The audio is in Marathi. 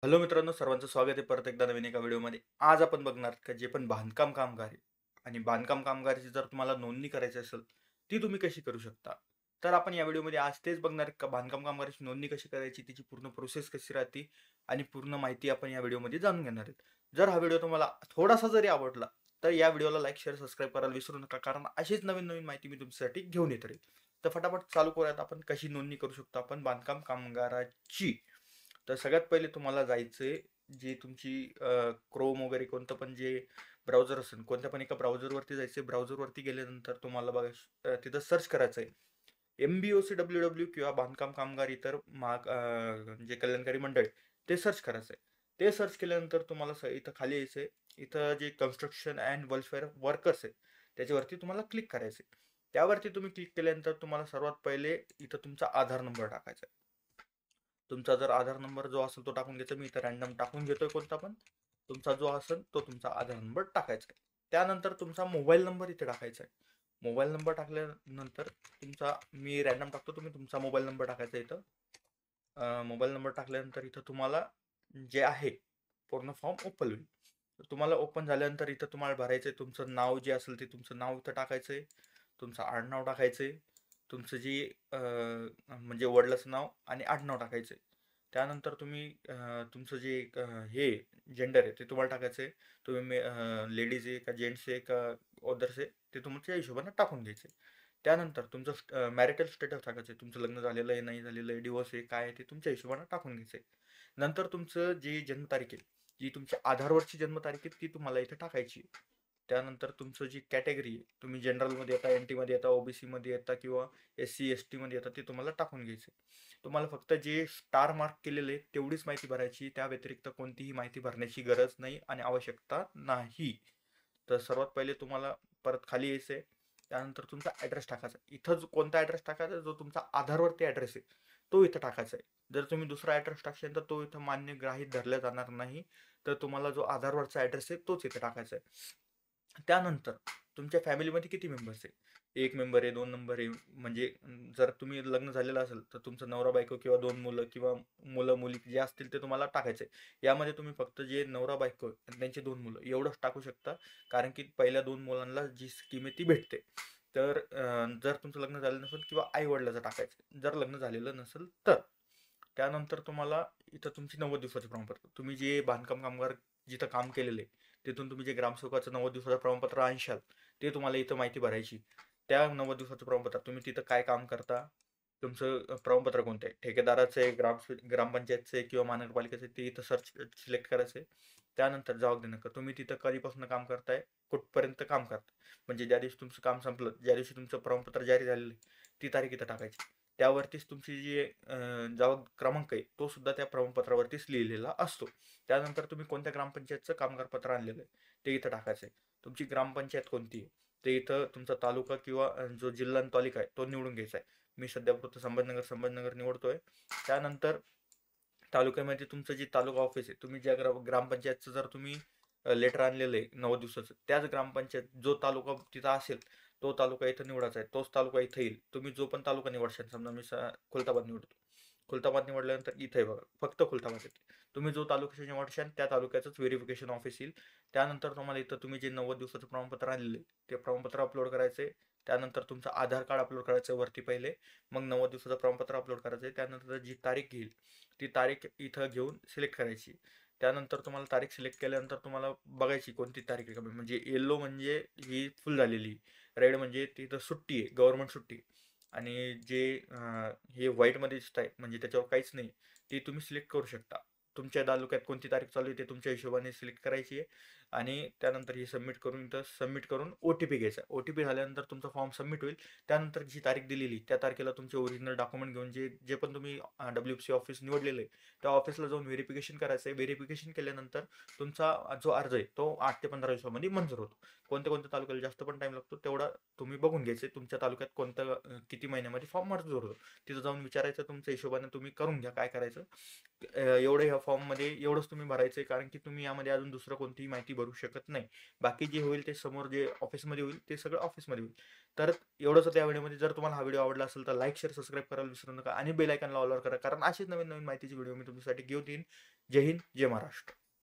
हॅलो मित्रांनो, सर्वांचं स्वागत आहे परत एकदा नवीन एका व्हिडिओमध्ये. आज आपण बघणार का जे पण बांधकाम कामगार आहे आणि बांधकाम कामगाराची जर तुम्हाला नोंदणी करायची असेल, ती तुम्ही कशी करू शकता. तर आपण या व्हिडिओमध्ये आज तेच बघणार आहे का बांधकाम कामगाराची नोंदणी कशी करायची, तिची पूर्ण प्रोसेस कशी राहते आणि पूर्ण माहिती आपण या व्हिडिओमध्ये जाणून घेणार आहेत. जर हा व्हिडिओ तुम्हाला थोडासा जरी आवडला, तर या व्हिडिओला लाईक, शेअर, सबस्क्राईब करायला विसरू नका, कारण अशीच नवीन-नवीन माहिती मी तुमच्यासाठी घेऊन येत राहील. तर फटाफट चालू करूयात आपण कशी नोंदणी करू शकतो आपण बांधकाम कामगाराची. तर सगळ्यात पहिले तुम्हाला जायचंय जी तुमची क्रोम वगैरे कोणतं पण जे ब्राउझर असेल, कोणत्या पण एका ब्राउझरवरती जायचं. ब्राउझरवरती गेल्यानंतर तुम्हाला बघा तिथं सर्च करायचं आहे. MBOCWW किंवा बांधकाम कामगार इतर जे कल्याणकारी मंडळ आहे, ते सर्च करायचं आहे. ते सर्च केल्यानंतर तुम्हाला इथं खाली यायचं आहे. इथं जे कन्स्ट्रक्शन अँड वेलफेअर वर्कर्स आहे, त्याच्यावरती तुम्हाला क्लिक करायचं आहे. त्यावरती तुम्ही क्लिक केल्यानंतर तुम्हाला सर्वात पहिले इथं तुमचा आधार नंबर टाकायचा आहे. तुमचा जर आधार नंबर जो असेल तो टाकून घ्यायचा. मी इथं रँडम टाकून घेतोय कोणता पण. तुमचा जो असेल तो तुमचा आधार नंबर टाकायचा आहे. त्यानंतर तुमचा मोबाईल नंबर इथे टाकायचा आहे. मोबाईल नंबर टाकल्यानंतर तुमचा मी रँडम टाकतो, तुम्ही तुमचा मोबाईल नंबर टाकायचा इथं. मोबाईल नंबर टाकल्यानंतर इथं तुम्हाला जे आहे पूर्ण फॉर्म ओपन होईल. तर तुम्हाला ओपन झाल्यानंतर इथं तुम्हाला भरायचं आहे तुमचं नाव जे असेल ते तुमचं नाव इथं टाकायचं आहे. तुमचं आडनाव टाकायचं आहे. तुमचं जे म्हणजे वडिलाचं नाव आणि आडनाव टाकायचं आहे. त्यानंतर तुम्ही तुमचं जे हे जेंडर आहे ते तुम्हाला टाकायचं आहे. तुम्ही लेडीज आहे का जेंट्स आहे का ओदर्स आहे ते तुमच्या हिशोबाने टाकून घ्यायचं आहे. त्यानंतर तुमचं मॅरिटल स्टेटस टाकायचं आहे. तुमचं लग्न झालेलं आहे, नाही झालेलं आहे, डिवोर्स आहे, काय आहे ते तुमच्या हिशोबाने टाकून घ्यायचं आहे. नंतर तुमचं जी जन्मतारीख आहे, जी तुमच्या आधारवरची जन्मतारीख आहे ती तुम्हाला इथे टाकायची आहे. त्यानंतर तुमचं जी कॅटेगरी आहे, तुम्ही जनरलमध्ये येता, NTमध्ये येता, OBCमध्ये येता किंवा SC STमध्ये येता ते तुम्हाला टाकून घ्यायचं आहे. तुम्हाला फक्त जे स्टार मार्क केलेले आहे तेवढीच माहिती भरायची. त्या व्यतिरिक्त कोणतीही माहिती भरण्याची गरज नाही आणि आवश्यकता नाही. तर सर्वात पहिले तुम्हाला परत खाली यायचं आहे. त्यानंतर तुमचा ॲड्रेस टाकायचा. इथं जो कोणता ॲड्रेस टाकायचा, जो तुमचा आधारवरती ॲड्रेस आहे, तो इथं टाकायचा आहे. जर तुम्ही दुसरा ॲड्रेस टाकशाल तर तो इथं मान्य गृहीत धरला जाणार नाही. तर तुम्हाला जो आधारवरचा ॲड्रेस आहे तोच इथे टाकायचा आहे. त्यानंतर तुमच्या फॅमिलीमध्ये किती मेंबर्स आहे? 1 मेंबर आहे, 2 मेंबर आहे. म्हणजे जर तुम्ही लग्न झालेलं असेल, तर तुमचं नवरा-बायको किंवा 2 मुलं किंवा मुलं-मुली जे असतील ते तुम्हाला टाकायचं आहे. यामध्ये तुम्ही फक्त जे नवरा-बायको आणि त्यांची 2 मुलं एवढंच टाकू शकता. कारण की पहिल्या 2 मुलांना जी स्कीम आहे ती भेटते. तर जर तुमचं लग्न झालं नसेल किंवा आई-वडिलाचं टाकायचं. जर लग्न झालेलं नसेल तर. त्यानंतर तुम्हाला इथं तुमची 90 दिवसाची प्रमाणपत्र. तुम्ही जे बांधकाम कामगार जिथं काम केलेलं आहे, तिथून तुम्ही जे ग्रामसेवकाचं 90 दिवसाचं प्रमाणपत्र आणशाल, ते तुम्हाला इथं माहिती भरायची. त्या 90 दिवसाचं प्रमाणपत्र तुम्ही तिथं काय काम करता, तुमचं प्रमाणपत्र कोणतं आहे, ठेकेदाराचं आहे, ग्रामपंचायतचं आहे किंवा महानगरपालिकेचं आहे, ते इथं सिलेक्ट करायचं आहे. त्यानंतर जबाबदारी नंबर तुम्ही तिथं कधीपासून काम करताय, कुठपर्यंत काम करता. म्हणजे ज्या दिवशी तुमचं काम संपलं, ज्या दिवशी तुमचं प्रमाणपत्र जारी झालेलं आहे, ती तारीख इथं टाकायची. त्यावरतीच तुमची जी जबाब क्रमांक आहे, तो सुद्धा त्या प्रमाणपत्रावरतीच लिहिलेला असतो. त्यानंतर तुम्ही कोणत्या ग्रामपंचायतचं कामगार पत्र आणलेलं आहे, ते इथं टाकायचं आहे. तुमची ग्रामपंचायत कोणती आहे, ते इथं तुमचा तालुका किंवा जो जिल्हा आणि तालुका आहे, तो निवडून घ्यायचा आहे. मी सध्या पुरतं संभाजीनगर निवडतोय. त्यानंतर तालुक्यामध्ये तुमचं जे तालुका ऑफिस आहे, तुम्ही ज्या ग्रामपंचायतचं जर तुम्ही लेटर आणलेलं आहे 90 दिवसाचं, त्याच ग्रामपंचायत जो तालुका तिथं असेल, तो तालुका इथं निवडायचा आहे. तोच तालुका इथं येईल. तुम्ही जो पण तालुका निवडशाल, समजा मी खुलताबाद निवडतो. खुलताबाद निवडल्यानंतर इथं आहे बघा, फक्त खुलताबाद येते. तुम्ही जो तालुका निवडशाल त्या तालुक्याचंच व्हेरिफिकेशन ऑफिस येईल. त्यानंतर तुम्हाला इथं तुम्ही जे 90 दिवसाचं प्रमाणपत्र आणलेलं आहे, ते प्रमाणपत्र अपलोड करायचं आहे. त्यानंतर तुमचं आधार कार्ड अपलोड करायचं आहे वरती पहिले. मग 90 दिवसाचं प्रमाणपत्र अपलोड करायचं आहे. त्यानंतर जी तारीख येईल, ती तारीख इथं घेऊन सिलेक्ट करायची. त्यानंतर तुम्हाला तारीख सिलेक्ट केल्यानंतर तुम्हाला बघायची कोणती तारीख रिकामी, म्हणजे येलो म्हणजे ही फुल झालेली, रेड म्हणजे तिथं सुट्टी आहे, गव्हर्नमेंट सुट्टी आहे. आणि जे हे व्हाईटमध्ये दिसत आहे म्हणजे त्याच्यावर काहीच नाही, ते तुम्ही सिलेक्ट करू शकता. तुमच्या तालुक्यात कोणती तारीख चालू आहे ते तुमच्या हिशोबाने सिलेक्ट करायची आहे. आणि त्यानंतर हे सबमिट करून इथं सबमिट करून OTP घ्यायचा. OTP झाल्यानंतर तुमचा फॉर्म सबमिट होईल. त्यानंतर जी तारीख दिलेली त्या तारखेला तुमचे ओरिजिनल डॉक्युमेंट घेऊन जे जे पण तुम्ही WFC ऑफिस निवडलेलं आहे, त्या ऑफिसला जाऊन व्हेरिफिकेशन करायचं आहे. व्हेरिफिकेशन केल्यानंतर तुमचा जो अर्ज आहे तो 8 ते 15 दिवसामध्ये मंजूर होतो. कोणत्या कोणत्या तालुक्याला जास्त पण टाईम लागतो तेवढा तुम्ही बघून घ्यायचं आहे. तुमच्या तालुक्यात कोणतं किती महिन्यामध्ये फॉर्म मंजूर होतो. तिथं जाऊन विचारायचं, तुमच्या हिशोबाने तुम्ही करून घ्या काय करायचं. एवढं ह्या फॉर्ममध्ये एवढंच तुम्ही भरायचं आहे, कारण की तुम्ही यामध्ये अजून दुसरं कोणतीही माहिती भरू शकत नाही. बाकी जे होईल ते समोर जे ऑफिसमध्ये होईल ते सगळं ऑफिसमध्ये होईल. तर एवढंच होतं या व्हिडिओमध्ये. जर तुम्हाला हा व्हिडिओ आवडला असेल तर लाईक, शेअर, सबस्क्राईब करायला विसरू नका आणि बेल आयकॉनला ऑल ओव्हर करा. कारण अशीच नवीन-नवीन माहितीची व्हिडिओ मी तुमच्यासाठी घेऊन येईन. जय हिंद, जय महाराष्ट्र.